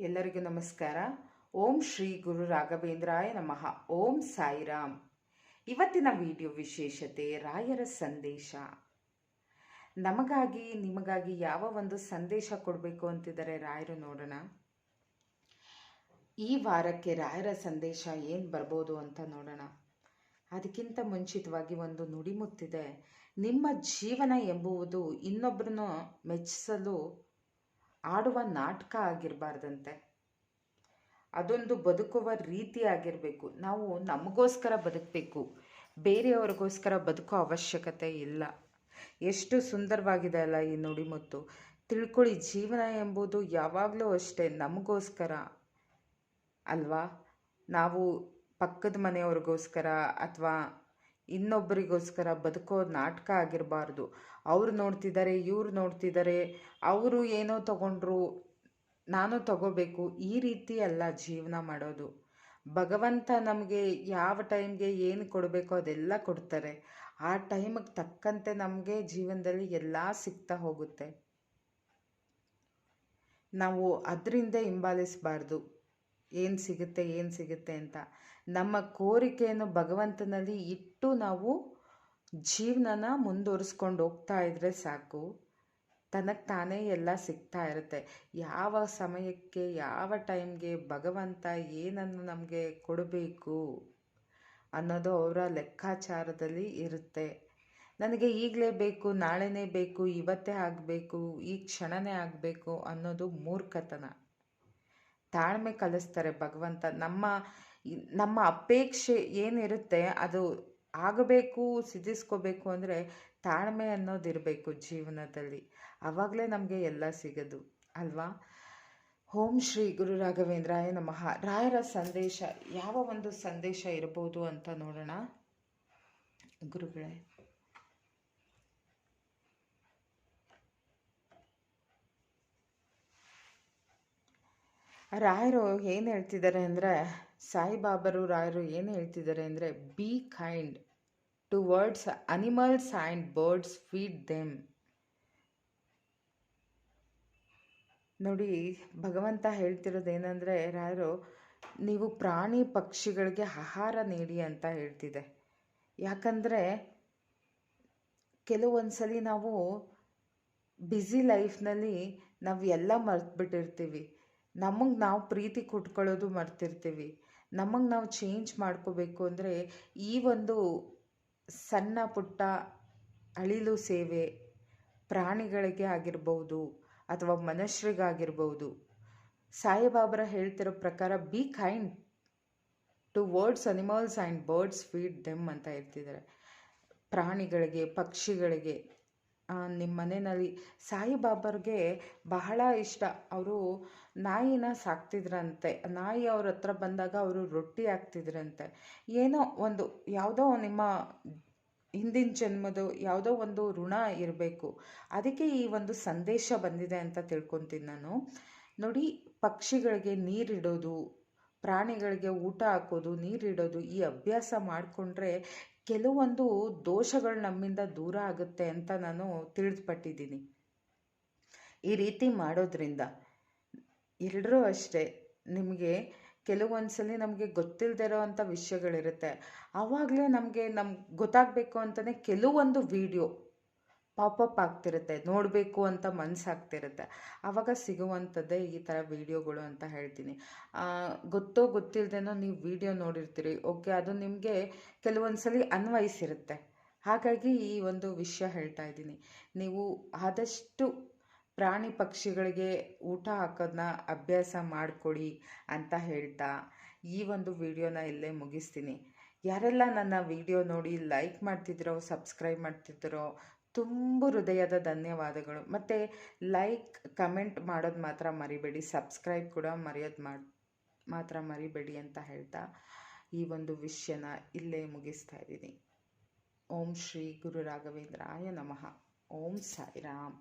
ಎಲ್ಲರಿಗೂ ನಮಸ್ಕಾರ. ಓಂ ಶ್ರೀ ಗುರು ರಾಘವೇಂದ್ರಾಯ ನಮಃ. ಓಂ ಸಾಯಿರಾಮ್. ಇವತ್ತಿನ ವಿಡಿಯೋ ವಿಶೇಷತೆ ರಾಯರ ಸಂದೇಶ. ನಮಗಾಗಿ ನಿಮಗಾಗಿ ಯಾವ ಒಂದು ಸಂದೇಶ ಕೊಡಬೇಕು ಅಂತಿದ್ದಾರೆ ರಾಯರು, ನೋಡೋಣ. ಈ ವಾರಕ್ಕೆ ರಾಯರ ಸಂದೇಶ ಏನು ಬರ್ಬೋದು ಅಂತ ನೋಡೋಣ. ಅದಕ್ಕಿಂತ ಮುಂಚಿತವಾಗಿ ಒಂದು ನುಡಿಮುತ್ತಿದೆ. ನಿಮ್ಮ ಜೀವನ ಎಂಬುವುದು ಇನ್ನೊಬ್ಬರನ್ನು ಮೆಚ್ಚಿಸಲು ಆಡುವ ನಾಟಕ ಆಗಿರಬಾರ್ದಂತೆ. ಅದೊಂದು ಬದುಕುವ ರೀತಿ ಆಗಿರಬೇಕು. ನಾವು ನಮಗೋಸ್ಕರ ಬದುಕಬೇಕು, ಬೇರೆಯವ್ರಿಗೋಸ್ಕರ ಬದುಕೋ ಅವಶ್ಯಕತೆ ಇಲ್ಲ. ಎಷ್ಟು ಸುಂದರವಾಗಿದೆ ಅಲ್ಲ ಈ ನುಡಿಮುತ್ತು. ತಿಳ್ಕೊಳ್ಳಿ, ಜೀವನ ಎಂಬುದು ಯಾವಾಗಲೂ ಅಷ್ಟೇ ನಮಗೋಸ್ಕರ ಅಲ್ವಾ. ನಾವು ಪಕ್ಕದ ಮನೆಯವ್ರಿಗೋಸ್ಕರ ಅಥವಾ ಇನ್ನೊಬ್ಬರಿಗೋಸ್ಕರ ಬದುಕೋ ನಾಟಕ ಆಗಿರಬಾರ್ದು. ಅವ್ರು ನೋಡ್ತಿದ್ದಾರೆ, ಇವ್ರು ನೋಡ್ತಿದ್ದಾರೆ, ಅವರು ಏನೋ ತಗೊಂಡ್ರು ನಾನು ತಗೋಬೇಕು, ಈ ರೀತಿ ಅಲ್ಲ ಜೀವನ ಮಾಡೋದು. ಭಗವಂತ ನಮಗೆ ಯಾವ ಟೈಮ್ಗೆ ಏನು ಕೊಡಬೇಕೋ ಅದೆಲ್ಲ ಕೊಡ್ತಾರೆ. ಆ ಟೈಮಿಗೆ ತಕ್ಕಂತೆ ನಮಗೆ ಜೀವನದಲ್ಲಿ ಎಲ್ಲ ಸಿಗ್ತಾ ಹೋಗುತ್ತೆ. ನಾವು ಅದರಿಂದ ಹಿಂಬಾಲಿಸಬಾರ್ದು, ಏನು ಸಿಗುತ್ತೆ ಅಂತ. ನಮ್ಮ ಕೋರಿಕೆಯನ್ನು ಭಗವಂತನಲ್ಲಿ ಇಟ್ಟು ನಾವು ಜೀವನನ ಮುಂದುವರಿಸ್ಕೊಂಡು ಹೋಗ್ತಾ ಇದ್ರೆ ಸಾಕು, ತನಗೆ ತಾನೇ ಎಲ್ಲ ಸಿಗ್ತಾ ಇರುತ್ತೆ. ಯಾವ ಸಮಯಕ್ಕೆ ಯಾವ ಟೈಮ್ಗೆ ಭಗವಂತ ಏನನ್ನು ನಮಗೆ ಕೊಡಬೇಕು ಅನ್ನೋದು ಅವರ ಲೆಕ್ಕಾಚಾರದಲ್ಲಿ ಇರುತ್ತೆ. ನನಗೆ ಈಗಲೇ ಬೇಕು, ನಾಳೆನೇ ಬೇಕು, ಇವತ್ತೇ ಆಗಬೇಕು, ಈ ಕ್ಷಣನೇ ಆಗಬೇಕು ಅನ್ನೋದು ಮೂರ್ಖತನ. ತಾಳ್ಮೆ ಕಲಿಸ್ತಾರೆ ಭಗವಂತ. ನಮ್ಮ ಅಪೇಕ್ಷೆ ಏನಿರುತ್ತೆ ಅದು ಆಗಬೇಕು, ಸಿದ್ಧಿಸ್ಕೋಬೇಕು ಅಂದರೆ ತಾಳ್ಮೆ ಅನ್ನೋದಿರಬೇಕು ಜೀವನದಲ್ಲಿ. ಆವಾಗಲೇ ನಮಗೆ ಎಲ್ಲ ಸಿಗೋದು ಅಲ್ವಾ. ಓಂ ಶ್ರೀ ಗುರು ರಾಘವೇಂದ್ರಾಯ ನಮಃ. ರಾಯರ ಸಂದೇಶ, ಯಾವ ಒಂದು ಸಂದೇಶ ಇರ್ಬೋದು ಅಂತ ನೋಡೋಣ ಗುರುಗಳೇ. ರಾಯರು ಏನು ಹೇಳ್ತಿದ್ದಾರೆ ಅಂದರೆ, ಸಾಯಿಬಾಬರು ರಾಯರು ಏನು ಹೇಳ್ತಿದ್ದಾರೆ ಅಂದರೆ, be kind towards animals and birds, feed them. ನೋಡಿ, ಭಗವಂತ ಹೇಳ್ತಿರೋದೇನೆಂದರೆ, ರಾಯರು ನೀವು ಪ್ರಾಣಿ ಪಕ್ಷಿಗಳಿಗೆ ಆಹಾರ ನೀಡಿ ಅಂತ ಹೇಳ್ತಿದೆ. ಯಾಕಂದರೆ ಕೆಲವೊಂದ್ಸಲಿ ನಾವು ಬ್ಯುಸಿ ಲೈಫ್ನಲ್ಲಿ ನಾವು ಎಲ್ಲ ಮರೆತುಬಿಟ್ಟಿರ್ತೀವಿ. ನಮಗೆ ನಾವು ಪ್ರೀತಿ ಕೊಟ್ಕೊಳ್ಳೋದು ಮರ್ತಿರ್ತೀವಿ. ನಮಗೆ ನಾವು ಚೇಂಜ್ ಮಾಡ್ಕೋಬೇಕು ಅಂದರೆ ಈ ಒಂದು ಸಣ್ಣ ಪುಟ್ಟ ಅಳಿಲು ಸೇವೆ ಪ್ರಾಣಿಗಳಿಗೆ ಆಗಿರ್ಬೋದು ಅಥವಾ ಮನುಷ್ಯರಿಗಾಗಿರ್ಬೋದು, ಸಾಯಿಬಾಬರ ಹೇಳ್ತಿರೋ ಪ್ರಕಾರ be kind towards animals and birds, feed them ಅಂತ ಹೇಳ್ತಿದ್ದಾರೆ. ಪ್ರಾಣಿಗಳಿಗೆ, ಪಕ್ಷಿಗಳಿಗೆ. ನಿಮ್ಮ ಮನೆಯಲ್ಲಿ ಸಾಯಿಬಾಬರ್ಗೆ ಬಹಳ ಇಷ್ಟ. ಅವರು ನಾಯಿನ ಸಾಕ್ತಿದ್ರಂತೆ. ನಾಯಿ ಅವ್ರ ಹತ್ರ ಬಂದಾಗ ಅವರು ರೊಟ್ಟಿ ಹಾಕ್ತಿದ್ರಂತೆ. ಏನೋ ಒಂದು ಯಾವುದೋ ನಿಮ್ಮ ಹಿಂದಿನ ಜನ್ಮದ ಯಾವುದೋ ಒಂದು ಋಣ ಇರಬೇಕು. ಅದಕ್ಕೆ ಈ ಒಂದು ಸಂದೇಶ ಬಂದಿದೆ ಅಂತ ತಿಳ್ಕೊತೀನಿ ನಾನು. ನೋಡಿ, ಪಕ್ಷಿಗಳಿಗೆ ನೀರಿಡೋದು, ಪ್ರಾಣಿಗಳಿಗೆ ಊಟ ಹಾಕೋದು, ನೀರಿಡೋದು, ಈ ಅಭ್ಯಾಸ ಮಾಡಿಕೊಂಡ್ರೆ ಕೆಲವೊಂದು ದೋಷಗಳು ನಮ್ಮಿಂದ ದೂರ ಆಗುತ್ತೆ ಅಂತ ನಾನು ತಿಳಿದುಪಟ್ಟಿದ್ದೀನಿ. ಈ ರೀತಿ ಮಾಡೋದ್ರಿಂದ ಎಲ್ಲರೂ ಅಷ್ಟೇ, ನಿಮಗೆ ಕೆಲವೊಂದ್ಸಲಿ ನಮಗೆ ಗೊತ್ತಿಲ್ಲದೆ ಇರೋ ಅಂಥ ವಿಷಯಗಳಿರುತ್ತೆ. ಆವಾಗಲೇ ನಮಗೆ ಗೊತ್ತಾಗಬೇಕು ಅಂತಲೇ ಕೆಲವೊಂದು ವಿಡಿಯೋ ಪಾಪಪ್ ಆಗ್ತಿರುತ್ತೆ, ನೋಡಬೇಕು ಅಂತ ಮನಸ್ಸಾಗ್ತಿರುತ್ತೆ. ಆವಾಗ ಸಿಗುವಂಥದ್ದೇ ಈ ಥರ ವಿಡಿಯೋಗಳು ಅಂತ ಹೇಳ್ತೀನಿ. ಗೊತ್ತೋ ಗೊತ್ತಿಲ್ಲದೇನೋ ನೀವು ವಿಡಿಯೋ ನೋಡಿರ್ತೀರಿ, ಓಕೆ, ಅದು ನಿಮಗೆ ಕೆಲವೊಂದ್ಸಲಿ ಅನ್ವಯಿಸಿರುತ್ತೆ. ಹಾಗಾಗಿ ಈ ಒಂದು ವಿಷಯ ಹೇಳ್ತಾ ಇದ್ದೀನಿ. ನೀವು ಆದಷ್ಟು ಪ್ರಾಣಿ ಪಕ್ಷಿಗಳಿಗೆ ಊಟ ಹಾಕೋದನ್ನ ಅಭ್ಯಾಸ ಮಾಡಿಕೊಡಿ ಅಂತ ಹೇಳ್ತಾ ಈ ಒಂದು ವಿಡಿಯೋನ ಇಲ್ಲೇ ಮುಗಿಸ್ತೀನಿ. ಯಾರೆಲ್ಲ ನನ್ನ ವಿಡಿಯೋ ನೋಡಿ ಲೈಕ್ ಮಾಡ್ತಿದ್ದೀರೋ, ಸಬ್ಸ್ಕ್ರೈಬ್ ಮಾಡ್ತಿದ್ದೀರೋ, ತುಂಬ ಹೃದಯದ ಧನ್ಯವಾದಗಳು. ಮತ್ತು ಲೈಕ್ ಕಮೆಂಟ್ ಮಾಡೋದು ಮಾತ್ರ ಮರಿಬೇಡಿ, ಸಬ್ಸ್ಕ್ರೈಬ್ ಕೂಡ ಮಾತ್ರ ಮರಿಬೇಡಿ ಅಂತ ಹೇಳ್ತಾ ಈ ಒಂದು ವಿಷಯನ ಇಲ್ಲೇ ಮುಗಿಸ್ತಾ ಇದ್ದೀನಿ. ಓಂ ಶ್ರೀ ಗುರು ರಾಘವೇಂದ್ರಾಯ ನಮಃ. ಓಂ ಸಾಯಿರಾಮ್.